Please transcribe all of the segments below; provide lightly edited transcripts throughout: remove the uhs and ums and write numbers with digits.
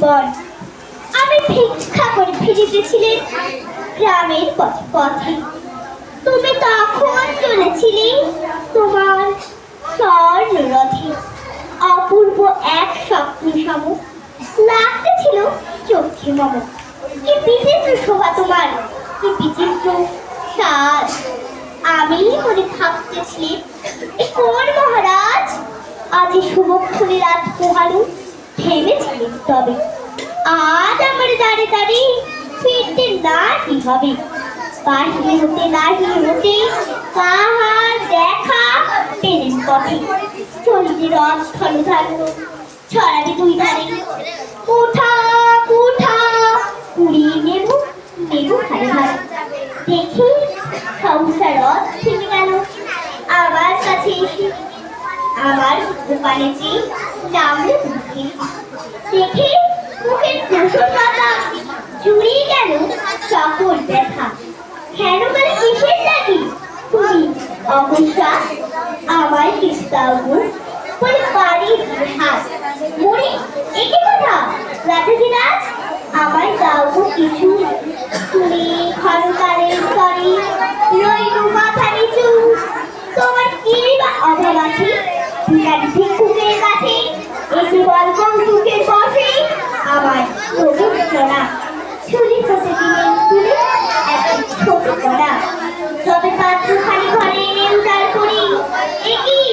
জীবন। আমি ভিক্ষা করে ফিরিতেছিলেন গ্রামের পথে পথে। তুমি তখন চলেছিলে তোমার স্বর্ণরথে। অপূর্ব এক স্বপ্ন সম লাগতেছিল চোখে মম। কি বিচিত্র শোভা তোমার, কি বিচিত্র সাজ। আমি মনে ভাবতেছিলেন এ কোন মহারাজ, আজ শুভক্ষণে রাত পোহালো। ভেবেছিলেন তবে আজ আমার দাঁড়ে দাঁড়িয়ে ফিরতে না কি হবে। বাহিরে হতে নাহি হতে কাহার দেখা পেলেন পথে। চলিতে রথ ধন্য ছড়াবে দুই ধারে। উঠা উঠা কুড়িয়ে নেব নেব ধারে ধারে। দেখি সংসার রথ থেমে গেল আমার কাছে এসে। আমার দোকানে যে নামলে মুখে দেখে মুখের প্রসন্নতা জুড়িয়ে গেল সকল ব্যথা। কেন বলে কিসের লাগি তুমি অবস্থা আমায় কিছু দাও গো বলে বাড়ির হাত মরি। একে কথা রাধাজিরাজ আমায় দাও গো কিছু। তুমি ক্ষণকালের স্তরে রইল মাথা নিচু। তোমার কি বা অভাব আছে ভিক্ষুকের কাছে? এসে বল কৌতুকের বসে আমায় প্রভু সোনা। ছুরি ফসে দিলেন তুলে একটা ছোট কড়া। তবে পাত্র খালি ঘরে এনে উদার করি। একই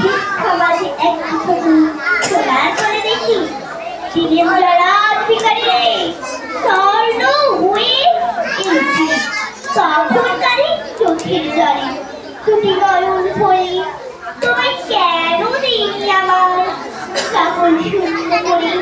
ভিক্ষা মাঝে একটি ছোট সোনার করে দেখি। দিলেন যারা ভিখারি রে স্বর্ণ হয়ে এসে। তখনকারই চোখের জলে দুটি নয়ন ভরে তোমায় কেন দিই আমার সকল শূন্য করে।